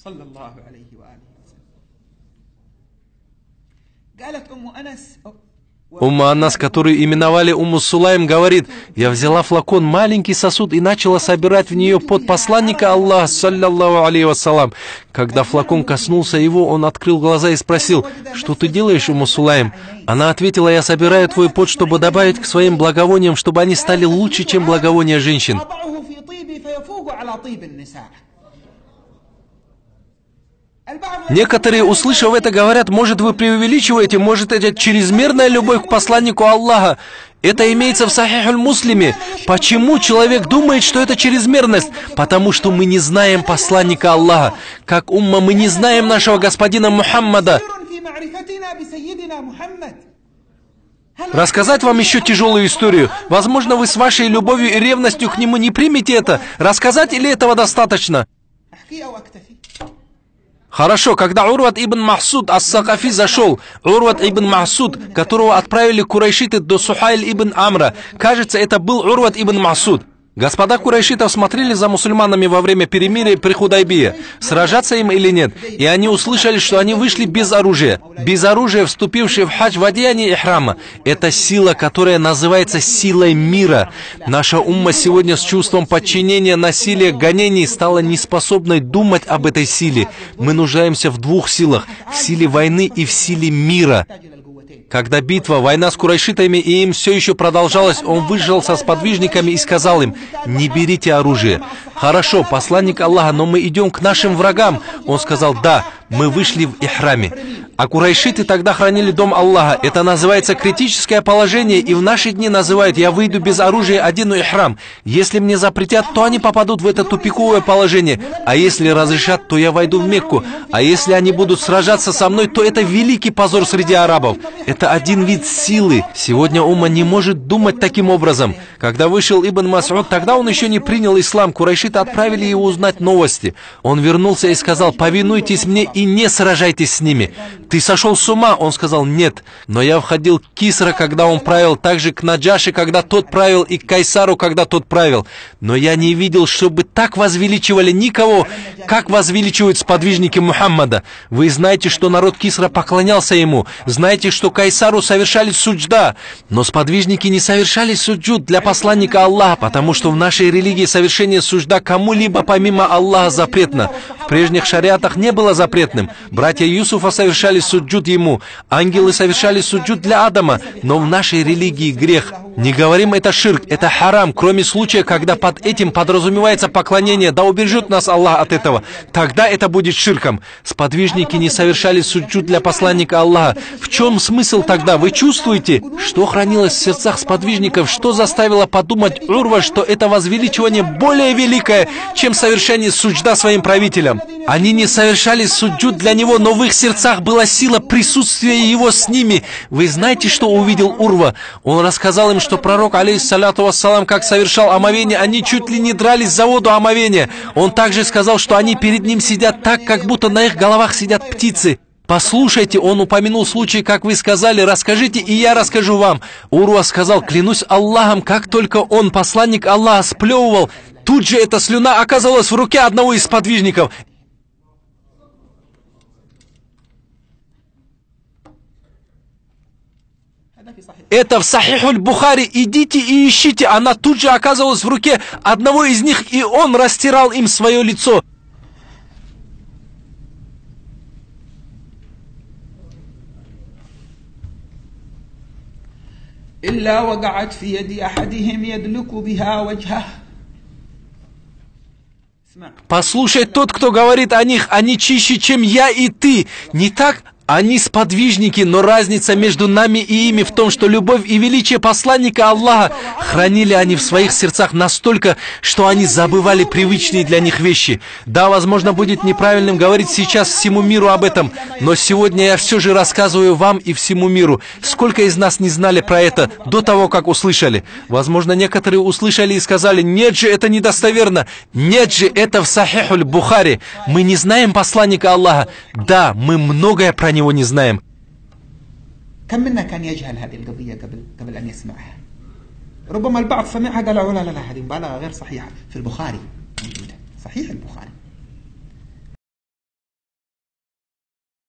صلى الله عليه وآله وسلم. قالت أم أنس Умма Анас, которую именовали Умму Сулайм, говорит: я взяла флакон, маленький сосуд, и начала собирать в нее пот посланника Аллаха, саллаллаху алейхи вассалам. Когда флакон коснулся его, он открыл глаза и спросил: что ты делаешь, Умму Сулайм? Она ответила: я собираю твой пот, чтобы добавить к своим благовониям, чтобы они стали лучше, чем благовония женщин. Некоторые, услышав это, говорят: может, вы преувеличиваете, может, это чрезмерная любовь к посланнику Аллаха. Это имеется в Сахихуль Муслиме. Почему человек думает, что это чрезмерность? Потому что мы не знаем посланника Аллаха. Как умма мы не знаем нашего господина Мухаммада. Рассказать вам еще тяжелую историю. Возможно, вы с вашей любовью и ревностью к нему не примете это. Рассказать или этого достаточно? Хорошо, когда Урват ибн Махсуд ас-Сакафи зашел, Урват ибн Махсуд, которого отправили курайшиты до Сухайль ибн Амра, кажется, это был Урват ибн Махсуд. Господа курайшитов смотрели за мусульманами во время перемирия при Худайбие, сражаться им или нет, и они услышали, что они вышли без оружия. Без оружия, вступившие в хадж в одеянии ихрама. Это сила, которая называется силой мира. Наша умма сегодня с чувством подчинения, насилия, гонений стала неспособной думать об этой силе. Мы нуждаемся в двух силах: в силе войны и в силе мира. Когда битва, война с курайшитами и им все еще продолжалась, он выжил со сподвижниками и сказал им: не берите оружие. Хорошо, посланник Аллаха, но мы идем к нашим врагам. Он сказал: да, мы вышли в ихраме. А курайшиты тогда хранили дом Аллаха. Это называется критическое положение, и в наши дни называют: я выйду без оружия, одену ихрам. Если мне запретят, то они попадут в это тупиковое положение. А если разрешат, то я войду в Мекку. А если они будут сражаться со мной, то это великий позор среди арабов. Это один вид силы. Сегодня умма не может думать таким образом. Когда вышел Ибн Мас'уд, тогда он еще не принял ислам. Курайшиты отправили его узнать новости. Он вернулся и сказал: повинуйтесь мне и не сражайтесь с ними. Ты сошел с ума? Он сказал: нет. Но я входил к Кисра, когда он правил, также к Наджаши, когда тот правил, и к Кайсару, когда тот правил. Но я не видел, чтобы так возвеличивали никого, как возвеличивают сподвижники Мухаммада. Вы знаете, что народ Кисра поклонялся ему. Знаете, что Кайсару совершали суджда. Но сподвижники не совершали суджуд для посланника Аллаха, потому что в нашей религии совершение суджда кому-либо помимо Аллаха запретно. В прежних шариатах не было запретным. Братья Юсуфа совершали суджуд ему. Ангелы совершали суджуд для Адама. Но в нашей религии грех. Не говорим это ширк, это харам, кроме случая, когда под этим подразумевается поклонение. Да убережет нас Аллах от этого. Тогда это будет ширком. Сподвижники не совершали суджуд для посланника Аллаха. В чем смысл тогда? Вы чувствуете, что хранилось в сердцах сподвижников? Что заставило подумать Урва, что это возвеличивание более великое, чем совершение суджда своим правителям? Они не совершали суджуд для него, но в их сердцах была сила присутствия его с ними. Вы знаете, что увидел Урва? Он рассказал им, что пророк, алейхиссаляту вассалам, как совершал омовение, они чуть ли не дрались за воду омовения. Он также сказал, что они перед ним сидят так, как будто на их головах сидят птицы. Послушайте, он упомянул случай, как вы сказали: расскажите, и я расскажу вам. Урва сказал: клянусь Аллахом, как только он, посланник Аллаха, сплевывал, тут же эта слюна оказалась в руке одного из сподвижников. Это в Сахихуль Бухари. Идите и ищите. Она тут же оказалась в руке одного из них, и он растирал им свое лицо. إلا وقعت في يد أحدهم يدلك بها وجهه. Послушай, тот, кто говорит о них, они чище, чем я и ты. Не так? Они сподвижники, но разница между нами и ими в том, что любовь и величие посланника Аллаха хранили они в своих сердцах настолько, что они забывали привычные для них вещи. Да, возможно, будет неправильным говорить сейчас всему миру об этом, но сегодня я все же рассказываю вам и всему миру. Сколько из нас не знали про это до того, как услышали? Возможно, некоторые услышали и сказали: нет же, это недостоверно. Нет же, это в Сахихуль Бухари. Мы не знаем посланника Аллаха. Да, мы многое про него не знаем. كم منا كان يجهل هذه القضية قبل أن يسمعها؟ ربما البعض سمعها قال لا لا لا هذه مبالغة غير صحيحة. في البخاري موجودة، صحيح البخاري.